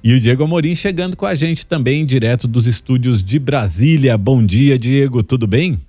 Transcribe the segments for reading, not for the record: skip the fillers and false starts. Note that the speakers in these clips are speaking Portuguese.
E o Diego Amorim chegando com a gente também, direto dos estúdios de Brasília. Bom dia, Diego, tudo bem?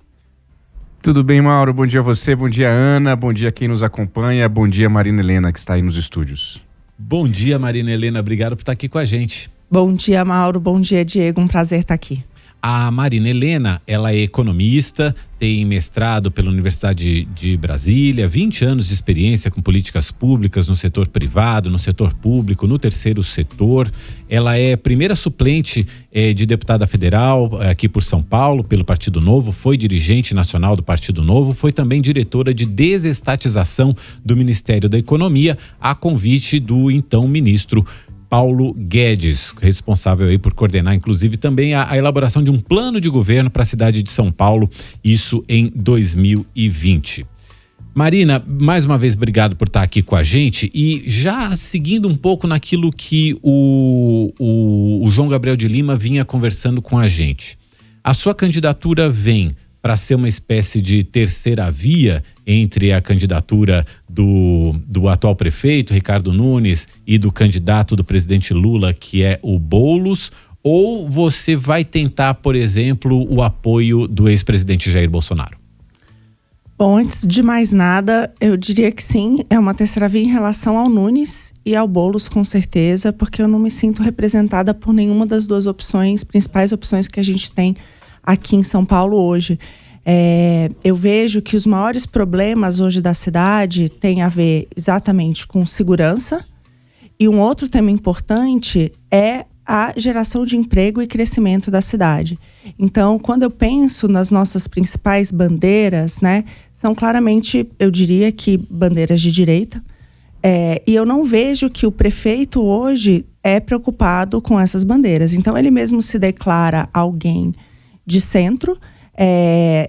Tudo bem, Mauro? Bom dia a você, bom dia, Ana, bom dia a quem nos acompanha, bom dia, Marina Helena, que está aí nos estúdios. Bom dia, Marina Helena, obrigado por estar aqui com a gente. Bom dia, Mauro, bom dia, Diego, um prazer estar aqui. A Marina Helena, ela é economista, tem mestrado pela Universidade de Brasília, 20 anos de experiência com políticas públicas no setor privado, no setor público, no terceiro setor. Ela é primeira suplente de deputada federal aqui por São Paulo, pelo Partido Novo, foi dirigente nacional do Partido Novo, foi também diretora de desestatização do Ministério da Economia, a convite do então ministro Paulo Guedes, responsável aí por coordenar, inclusive, também a elaboração de um plano de governo para a cidade de São Paulo, isso em 2020. Marina, mais uma vez, obrigado por estar aqui com a gente e já seguindo um pouco naquilo que o João Gabriel de Lima vinha conversando com a gente. A sua candidatura vem para ser uma espécie de terceira via entre a candidatura do atual prefeito, Ricardo Nunes, e do candidato do presidente Lula, que é o Boulos, ou você vai tentar, por exemplo, o apoio do ex-presidente Jair Bolsonaro? Bom, antes de mais nada, eu diria que sim, é uma terceira via em relação ao Nunes e ao Boulos, com certeza, porque eu não me sinto representada por nenhuma das duas opções, principais opções que a gente tem aqui em São Paulo hoje. Eu vejo que os maiores problemas hoje da cidade têm a ver exatamente com segurança, e um outro tema importante é a geração de emprego e crescimento da cidade. Então, quando eu penso nas nossas principais bandeiras, né, são claramente, eu diria que bandeiras de direita, e eu não vejo que o prefeito hoje é preocupado com essas bandeiras. Então, ele mesmo se declara alguém de centro.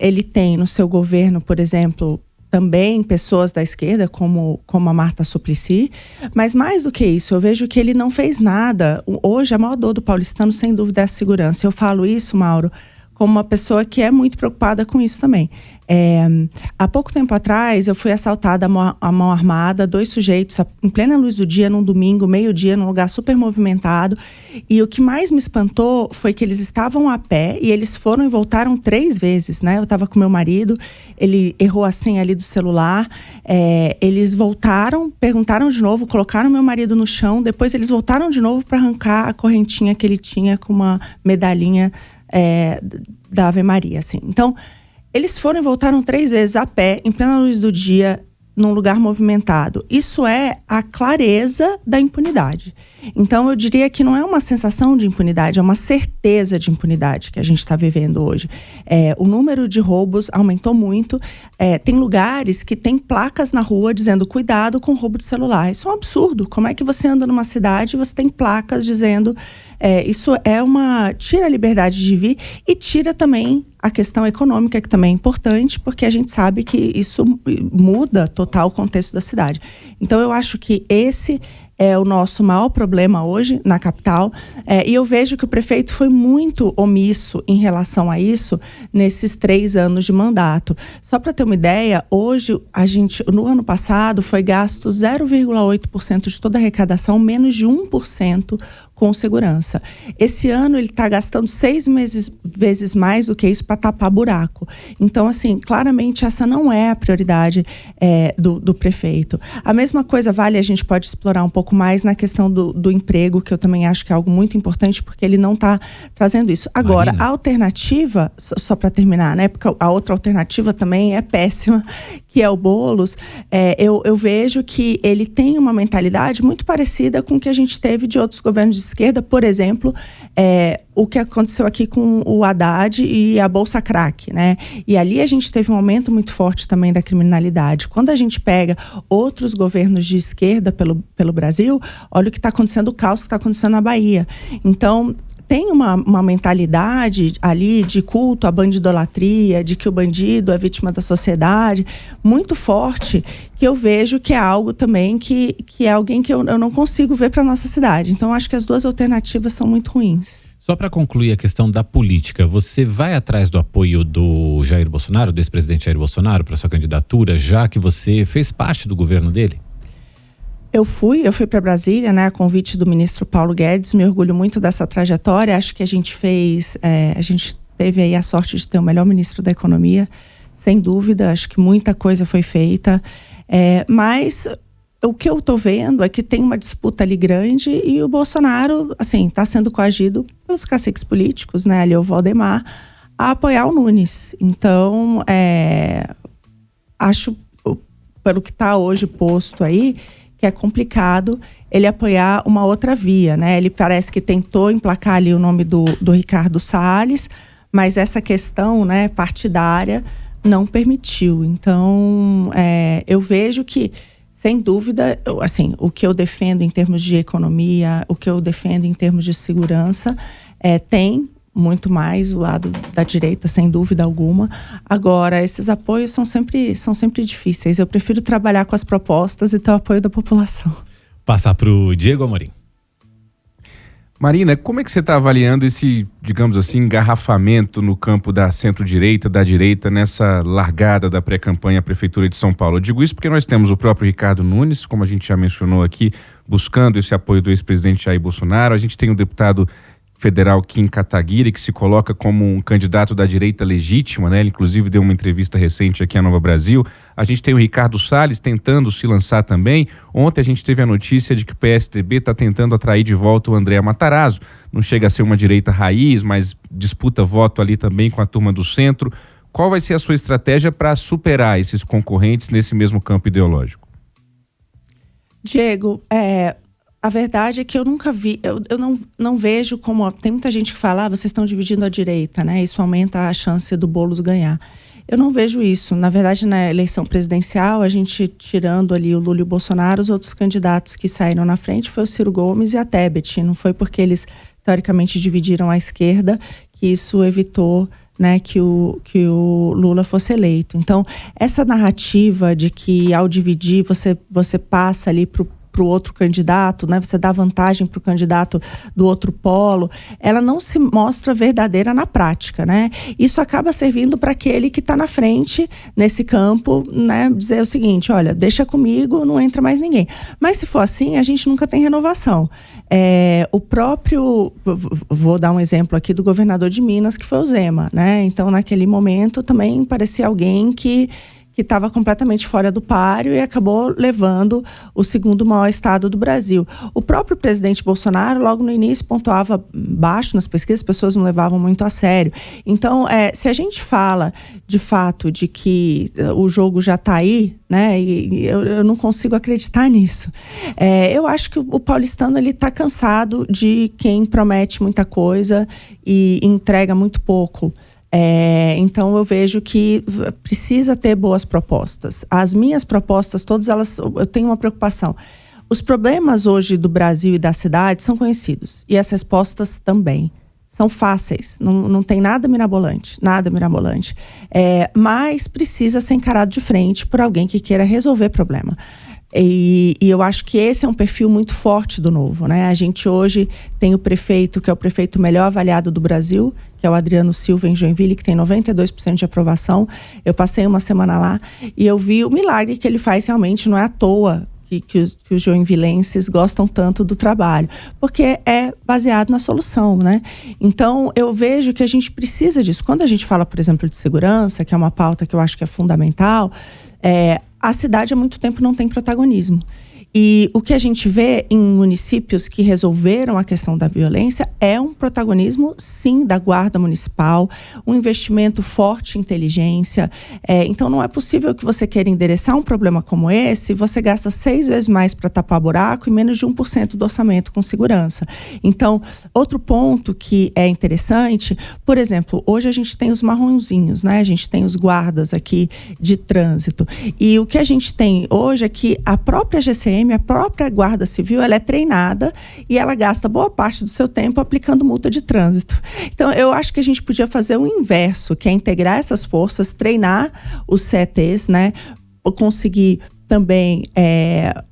Ele tem no seu governo, por exemplo, também pessoas da esquerda, como a Marta Suplicy, mas mais do que isso, eu vejo que ele não fez nada. Hoje, a maior dor do paulistano, sem dúvida, é a segurança. Eu falo isso, Mauro, como uma pessoa que é muito preocupada com isso também. Há pouco tempo atrás, eu fui assaltada à mão armada, 2 sujeitos em plena luz do dia, num domingo, meio-dia, num lugar super movimentado. E o que mais me espantou foi que eles estavam a pé e eles foram e voltaram 3 vezes, né? Eu estava com meu marido, ele errou a senha ali do celular, eles voltaram, perguntaram de novo, colocaram meu marido no chão, depois eles voltaram de novo para arrancar a correntinha que ele tinha com uma medalhinha da Ave Maria, assim. Então, eles foram e voltaram 3 vezes a pé, em plena luz do dia, num lugar movimentado. Isso é a clareza da impunidade. Então, eu diria que não é uma sensação de impunidade, é uma certeza de impunidade que a gente está vivendo hoje. O número de roubos aumentou muito. Tem lugares que tem placas na rua dizendo cuidado com roubo de celular. Isso é um absurdo. Como é que você anda numa cidade e você tem placas dizendo... isso tira a liberdade de vir e tira também a questão econômica, que também é importante, porque a gente sabe que isso muda total o contexto da cidade. Então, eu acho que esse é o nosso maior problema hoje na capital, e eu vejo que o prefeito foi muito omisso em relação a isso nesses 3 anos de mandato. Só para ter uma ideia, hoje, no ano passado, foi gasto 0,8% de toda a arrecadação, menos de 1% com segurança. Esse ano ele está gastando 6 vezes mais do que isso para tapar buraco. Então, assim, claramente essa não é a prioridade do prefeito. A mesma coisa vale, a gente pode explorar um pouco mais na questão do emprego, que eu também acho que é algo muito importante, porque ele não está trazendo isso. Agora, Marina, a alternativa, só para terminar, né, porque a outra alternativa também é péssima, que é o Boulos, eu vejo que ele tem uma mentalidade muito parecida com o que a gente teve de outros governos de esquerda, por exemplo, o que aconteceu aqui com o Haddad e a Bolsa Crack, né? E ali a gente teve um aumento muito forte também da criminalidade. Quando a gente pega outros governos de esquerda pelo Brasil, olha o que está acontecendo, o caos que está acontecendo na Bahia. Então, tem uma mentalidade ali de culto à bandidolatria, de que o bandido é vítima da sociedade, muito forte, que eu vejo que é algo também que é alguém que eu não consigo ver para a nossa cidade. Então, acho que as duas alternativas são muito ruins. Só para concluir a questão da política, você vai atrás do apoio do Jair Bolsonaro, do ex-presidente Jair Bolsonaro, para sua candidatura, já que você fez parte do governo dele? Eu fui para Brasília, né, a convite do ministro Paulo Guedes, me orgulho muito dessa trajetória, acho que a gente teve aí a sorte de ter o melhor ministro da Economia, sem dúvida, acho que muita coisa foi feita, mas o que eu estou vendo é que tem uma disputa ali grande e o Bolsonaro, assim, está sendo coagido pelos caciques políticos, né, ali o Valdemar, a apoiar o Nunes. Então, acho, pelo que está hoje posto aí, que é complicado ele apoiar uma outra via, né? Ele parece que tentou emplacar ali o nome do Ricardo Salles, mas essa questão, né, partidária não permitiu. Então, eu vejo que, sem dúvida, assim, o que eu defendo em termos de economia, o que eu defendo em termos de segurança, tem muito mais o lado da direita, sem dúvida alguma. Agora, esses apoios são sempre difíceis. Eu prefiro trabalhar com as propostas e ter o apoio da população. Passar para o Diego Amorim. Marina, como é que você está avaliando esse, digamos assim, engarrafamento no campo da centro-direita, da direita, nessa largada da pré-campanha à Prefeitura de São Paulo? Eu digo isso porque nós temos o próprio Ricardo Nunes, como a gente já mencionou aqui, buscando esse apoio do ex-presidente Jair Bolsonaro. A gente tem o deputado federal Kim Kataguiri, que se coloca como um candidato da direita legítima, né? Ele inclusive deu uma entrevista recente aqui à Nova Brasil. A gente tem o Ricardo Salles tentando se lançar também. Ontem a gente teve a notícia de que o PSDB está tentando atrair de volta o André Matarazzo. Não chega a ser uma direita raiz, mas disputa voto ali também com a turma do centro. Qual vai ser a sua estratégia para superar esses concorrentes nesse mesmo campo ideológico? Diego, a verdade é que eu nunca vi, eu não vejo como... Tem muita gente que fala, vocês estão dividindo a direita, né? Isso aumenta a chance do Boulos ganhar. Eu não vejo isso. Na verdade, na eleição presidencial, a gente tirando ali o Lula e o Bolsonaro, os outros candidatos que saíram na frente foi o Ciro Gomes e a Tebet. Não foi porque eles, teoricamente, dividiram a esquerda que isso evitou, né, que o Lula fosse eleito. Então, essa narrativa de que ao dividir você passa ali para o outro candidato, né? Você dá vantagem para o candidato do outro polo, ela não se mostra verdadeira na prática, né? Isso acaba servindo para aquele que está na frente nesse campo, né? Dizer o seguinte, olha, deixa comigo, não entra mais ninguém. Mas se for assim, a gente nunca tem renovação. O próprio, vou dar um exemplo aqui do governador de Minas, que foi o Zema, né? Então, naquele momento, também parecia alguém que estava completamente fora do páreo e acabou levando o segundo maior estado do Brasil. O próprio presidente Bolsonaro, logo no início, pontuava baixo nas pesquisas, as pessoas não levavam muito a sério. Então, se a gente fala, de fato, de que o jogo já está aí, né, e eu não consigo acreditar nisso. Eu acho que o paulistano está cansado de quem promete muita coisa e entrega muito pouco. Então eu vejo que precisa ter boas propostas. As minhas propostas, todas elas, eu tenho uma preocupação. Os problemas hoje do Brasil e da cidade são conhecidos. E as respostas também. São fáceis, não tem nada mirabolante. Mas precisa ser encarado de frente por alguém que queira resolver problema. E eu acho que esse é um perfil muito forte do Novo, né? A gente hoje tem o prefeito, que é o prefeito melhor avaliado do Brasil, que é o Adriano Silva, em Joinville, que tem 92% de aprovação. Eu passei uma semana lá e eu vi o milagre que ele faz realmente, não é à toa que os joinvilenses gostam tanto do trabalho, porque é baseado na solução, né? Então, eu vejo que a gente precisa disso. Quando a gente fala, por exemplo, de segurança, que é uma pauta que eu acho que é fundamental, a cidade há muito tempo não tem protagonismo. E o que a gente vê em municípios que resolveram a questão da violência é um protagonismo, sim, da Guarda Municipal, um investimento forte em inteligência. Então, não é possível que você queira endereçar um problema como esse, você gasta 6 vezes mais para tapar buraco e menos de 1% do orçamento com segurança. Então, outro ponto que é interessante, por exemplo, hoje a gente tem os marronzinhos, né? A gente tem os guardas aqui de trânsito. E o que a gente tem hoje é que a própria GCM, a própria Guarda Civil, ela é treinada e ela gasta boa parte do seu tempo aplicando multa de trânsito. Então, eu acho que a gente podia fazer o inverso, que é integrar essas forças, treinar os CETs, né? Conseguir também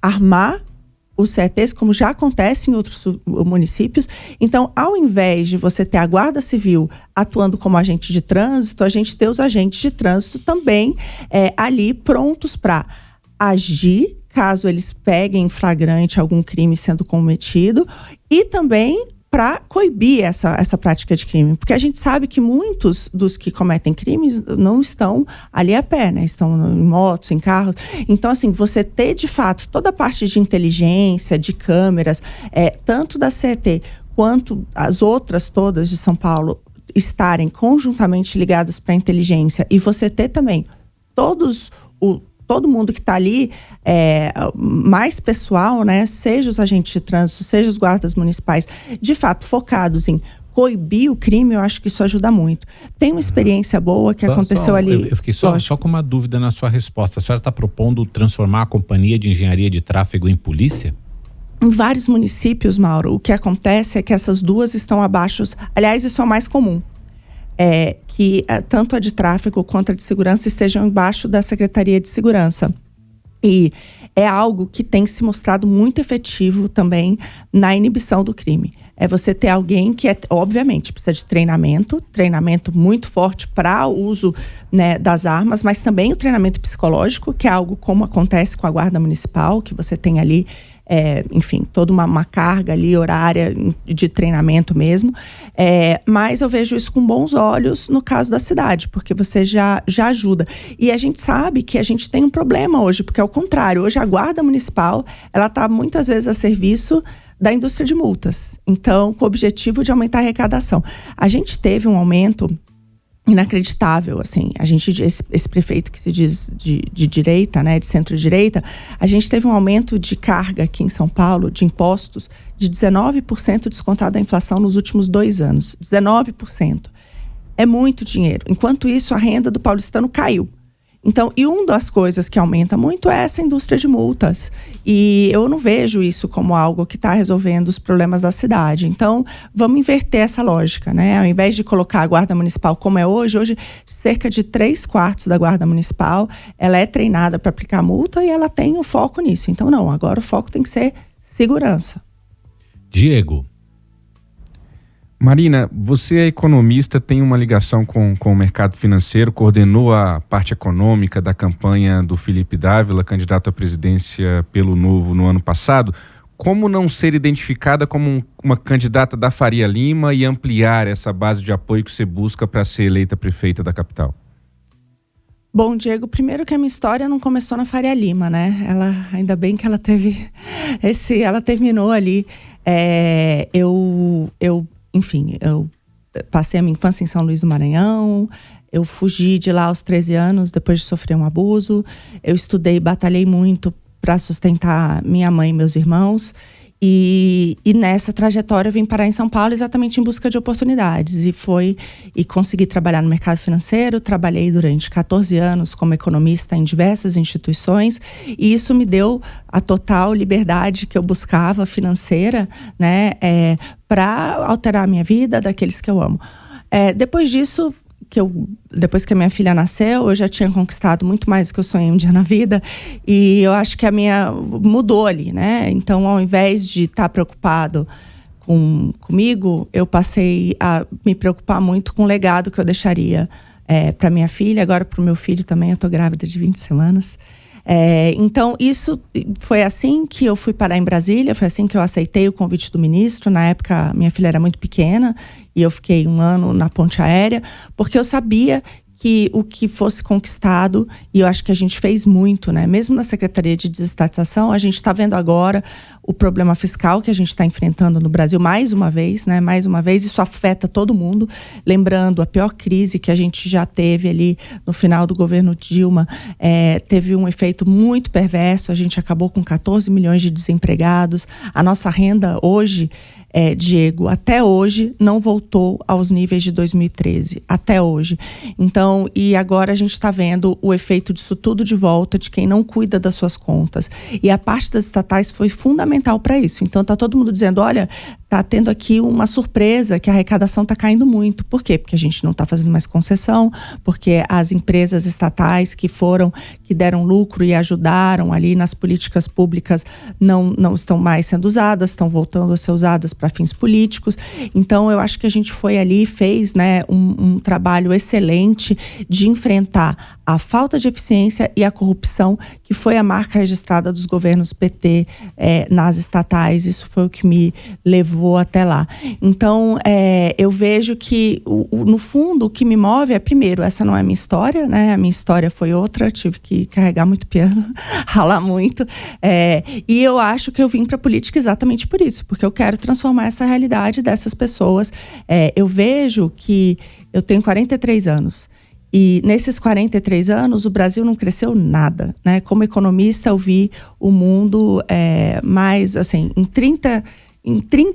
armar os CETs, como já acontece em outros municípios. Então, ao invés de você ter a Guarda Civil atuando como agente de trânsito, a gente ter os agentes de trânsito também ali prontos para agir caso eles peguem em flagrante algum crime sendo cometido, e também para coibir essa prática de crime. Porque a gente sabe que muitos dos que cometem crimes não estão ali a pé, né? Estão em motos, em carros. Então, assim, você ter, de fato, toda a parte de inteligência, de câmeras, tanto da CET quanto as outras todas de São Paulo, estarem conjuntamente ligadas para a inteligência, e você ter também todo mundo que está ali, mais pessoal, né? Seja os agentes de trânsito, seja os guardas municipais, de fato focados em coibir o crime, eu acho que isso ajuda muito. Tem uma experiência boa que aconteceu ali. Eu fiquei só com uma dúvida na sua resposta. A senhora está propondo transformar a Companhia de Engenharia de Tráfego em polícia? Em vários municípios, Mauro, o que acontece é que essas duas estão abaixo. Aliás, isso é o mais comum. Que tanto a de tráfego quanto a de segurança estejam embaixo da Secretaria de Segurança. E é algo que tem se mostrado muito efetivo também na inibição do crime. É você ter alguém que, obviamente, precisa de treinamento muito forte para o uso, né, das armas, mas também o treinamento psicológico, que é algo como acontece com a Guarda Municipal, que você tem ali, enfim, toda uma carga ali horária de treinamento mesmo. Mas eu vejo isso com bons olhos no caso da cidade, porque você já ajuda. E a gente sabe que a gente tem um problema hoje, porque é o contrário. Hoje a Guarda Municipal, ela está muitas vezes a serviço da indústria de multas. Então, com o objetivo de aumentar a arrecadação. A gente teve um aumento inacreditável, assim. Esse prefeito que se diz de direita, né, de centro-direita, a gente teve um aumento de carga aqui em São Paulo, de impostos, de 19% descontado da inflação nos últimos 2 anos. 19%. É muito dinheiro. Enquanto isso, a renda do paulistano caiu. Então, e uma das coisas que aumenta muito é essa indústria de multas. E eu não vejo isso como algo que está resolvendo os problemas da cidade. Então, vamos inverter essa lógica, né? Ao invés de colocar a Guarda Municipal como é hoje cerca de 3/4 da Guarda Municipal, ela é treinada para aplicar multa e ela tem um foco nisso. Então, não, agora o foco tem que ser segurança. Diego. Marina, você é economista, tem uma ligação com o mercado financeiro, coordenou a parte econômica da campanha do Felipe Dávila, candidato à presidência pelo Novo no ano passado. Como não ser identificada como uma candidata da Faria Lima e ampliar essa base de apoio que você busca para ser eleita prefeita da capital? Bom, Diego, primeiro que a minha história não começou na Faria Lima, né? Ainda bem que ela teve ela terminou ali. Enfim, eu passei a minha infância em São Luís do Maranhão, eu fugi de lá aos 13 anos, depois de sofrer um abuso. Eu estudei, batalhei muito para sustentar minha mãe e meus irmãos. E nessa trajetória eu vim parar em São Paulo exatamente em busca de oportunidades. E consegui trabalhar no mercado financeiro. Trabalhei durante 14 anos como economista em diversas instituições. E isso me deu a total liberdade que eu buscava financeira, né, para alterar a minha vida daqueles que eu amo. Depois disso, depois que a minha filha nasceu, eu já tinha conquistado muito mais do que eu sonhei um dia na vida. E eu acho que a minha mudou ali, né? Então, ao invés de estar preocupado comigo, eu passei a me preocupar muito com o legado que eu deixaria para minha filha. Agora para o meu filho também, eu estou grávida de 20 semanas. Então, isso foi assim que eu fui parar em Brasília, foi assim que eu aceitei o convite do ministro. Na época, minha filha era muito pequena e eu fiquei 1 ano na ponte aérea, porque eu sabia que o que fosse conquistado, e eu acho que a gente fez muito, né? Mesmo na Secretaria de Desestatização, a gente está vendo agora o problema fiscal que a gente está enfrentando no Brasil mais uma vez, né? Mais uma vez, isso afeta todo mundo. Lembrando, a pior crise que a gente já teve ali no final do governo Dilma, teve um efeito muito perverso. A gente acabou com 14 milhões de desempregados. A nossa renda hoje, Diego, até hoje não voltou aos níveis de 2013, até hoje. Então, e agora a gente está vendo o efeito disso tudo de volta, de quem não cuida das suas contas. E a parte das estatais foi fundamental para isso. Então, tá todo mundo dizendo, olha, está tendo aqui uma surpresa, que a arrecadação está caindo muito. Por quê? Porque a gente não está fazendo mais concessão, porque as empresas estatais que deram lucro e ajudaram ali nas políticas públicas não estão mais sendo usadas, estão voltando a ser usadas para fins políticos. Então, eu acho que a gente foi ali e fez, né, um trabalho excelente de enfrentar a falta de eficiência e a corrupção, que foi a marca registrada dos governos PT nas estatais. Isso foi o que me levou até lá. Então, eu vejo que, no fundo, o que me move é, primeiro, essa não é a minha história, né? A minha história foi outra, tive que carregar muito piano, ralar muito. E eu acho que eu vim para a política exatamente por isso, porque eu quero transformar essa realidade dessas pessoas. Eu vejo que eu tenho 43 anos. E nesses 43 anos, o Brasil não cresceu nada, né? Como economista, eu vi o mundo mais, assim, em 30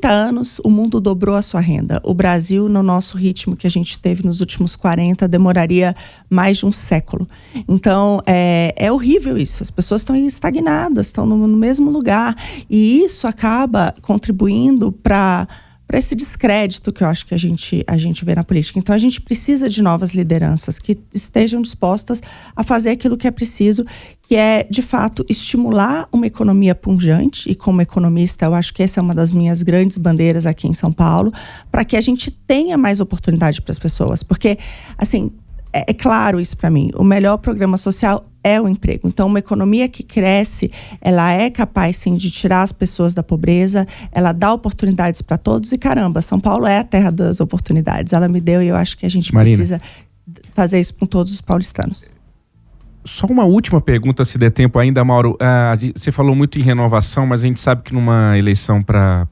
anos, o mundo dobrou a sua renda. O Brasil, no nosso ritmo que a gente teve nos últimos 40, demoraria mais de um século. Então, é horrível isso. As pessoas estão estagnadas, estão no mesmo lugar. E isso acaba contribuindo para esse descrédito que eu acho que a gente vê na política. Então, a gente precisa de novas lideranças que estejam dispostas a fazer aquilo que é preciso, que é, de fato, estimular uma economia pujante. E como economista, eu acho que essa é uma das minhas grandes bandeiras aqui em São Paulo, para que a gente tenha mais oportunidade para as pessoas. Porque, assim, é claro isso para mim, o melhor programa social é o emprego. Então, uma economia que cresce, ela é capaz, sim, de tirar as pessoas da pobreza, ela dá oportunidades para todos. E, caramba, São Paulo é a terra das oportunidades. Ela me deu e eu acho que a gente precisa fazer isso com todos os paulistanos. Só uma última pergunta, se der tempo ainda, Mauro. Você falou muito em renovação, mas a gente sabe que numa eleição para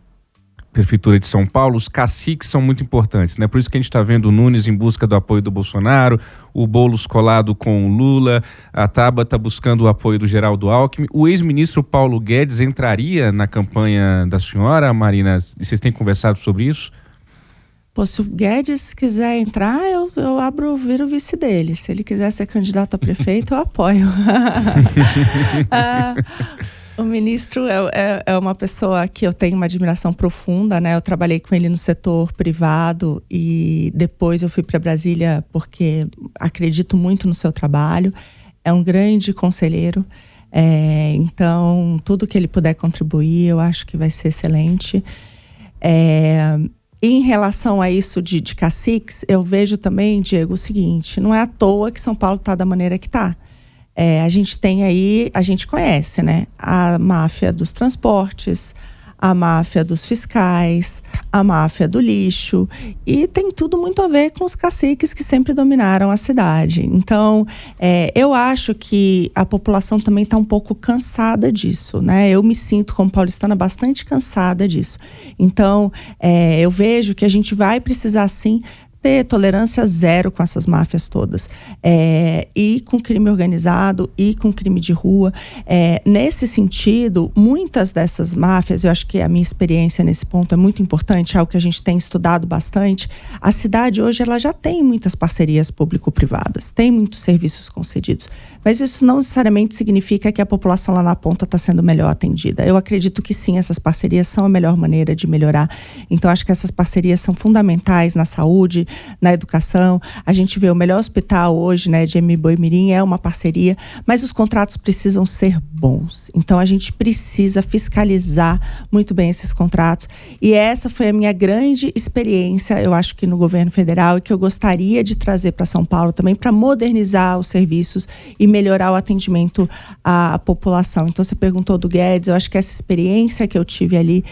Prefeitura de São Paulo, os caciques são muito importantes, né? Por isso que a gente está vendo o Nunes em busca do apoio do Bolsonaro, o Boulos colado com o Lula, a Tabata buscando o apoio do Geraldo Alckmin. O ex-ministro Paulo Guedes entraria na campanha da senhora, Marina? E vocês têm conversado sobre isso? Pô, se o Guedes quiser entrar, eu viro vice dele. Se ele quiser ser candidato a prefeito, eu apoio. O ministro é uma pessoa que eu tenho uma admiração profunda, né? Eu trabalhei com ele no setor privado e depois eu fui para Brasília porque acredito muito no seu trabalho. É um grande conselheiro. Então, tudo que ele puder contribuir, eu acho que vai ser excelente. Em relação a isso de caciques, eu vejo também, Diego, o seguinte: não é à toa que São Paulo está da maneira que está. A gente tem aí, a gente conhece, né? A máfia dos transportes, a máfia dos fiscais, a máfia do lixo, e tem tudo muito a ver com os caciques que sempre dominaram a cidade. Então, eu acho que a população também está um pouco cansada disso, né? Eu me sinto, como paulistana, bastante cansada disso. Então, eu vejo que a gente vai precisar, sim, ter tolerância zero com essas máfias todas. E com crime organizado, e com crime de rua. Nesse sentido, muitas dessas máfias, eu acho que a minha experiência nesse ponto é muito importante, é algo que a gente tem estudado bastante. A cidade hoje, ela já tem muitas parcerias público-privadas, tem muitos serviços concedidos. Mas isso não necessariamente significa que a população lá na ponta está sendo melhor atendida. Eu acredito que sim, essas parcerias são a melhor maneira de melhorar. Então, acho que essas parcerias são fundamentais na saúde, na educação. A gente vê o melhor hospital hoje, né, de Boi-Mirim, é uma parceria, mas os contratos precisam ser bons. Então, a gente precisa fiscalizar muito bem esses contratos. E essa foi a minha grande experiência, eu acho que no governo federal, e que eu gostaria de trazer para São Paulo também, para modernizar os serviços e melhorar o atendimento à população. Então, você perguntou do Guedes, eu acho que essa experiência que eu tive ali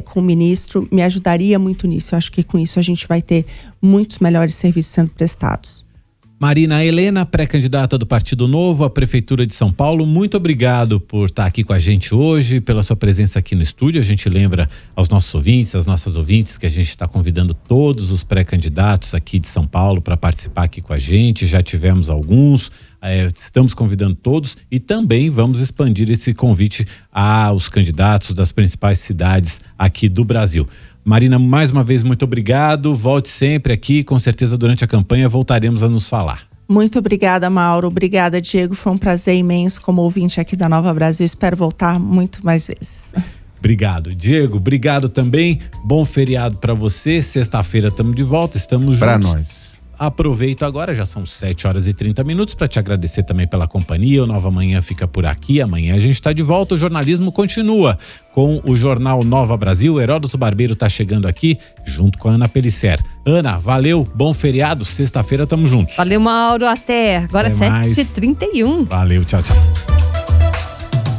com o ministro me ajudaria muito nisso. Eu acho que com isso a gente vai ter muitos melhores serviços sendo prestados. Marina Helena, pré-candidata do Partido Novo à Prefeitura de São Paulo, muito obrigado por estar aqui com a gente hoje, pela sua presença aqui no estúdio. A gente lembra aos nossos ouvintes, às nossas ouvintes, que a gente está convidando todos os pré-candidatos aqui de São Paulo para participar aqui com a gente. Já tivemos alguns, estamos convidando todos e também vamos expandir esse convite aos candidatos das principais cidades aqui do Brasil. Marina, mais uma vez, muito obrigado. Volte sempre aqui, com certeza durante a campanha voltaremos a nos falar. Muito obrigada, Mauro. Obrigada, Diego. Foi um prazer imenso como ouvinte aqui da Nova Brasil. Espero voltar muito mais vezes. Obrigado. Diego, obrigado também. Bom feriado para você. Sexta-feira estamos de volta, estamos juntos. Para nós. Aproveito agora, já são 7h30, para te agradecer também pela companhia. O Nova Manhã fica por aqui. Amanhã a gente está de volta. O jornalismo continua com o jornal Nova Brasil. Heródoto Barbeiro está chegando aqui junto com a Ana Pellicer. Ana, valeu, bom feriado. Sexta-feira estamos juntos. Valeu, Mauro. Até. Agora 7h31. Valeu, tchau, tchau.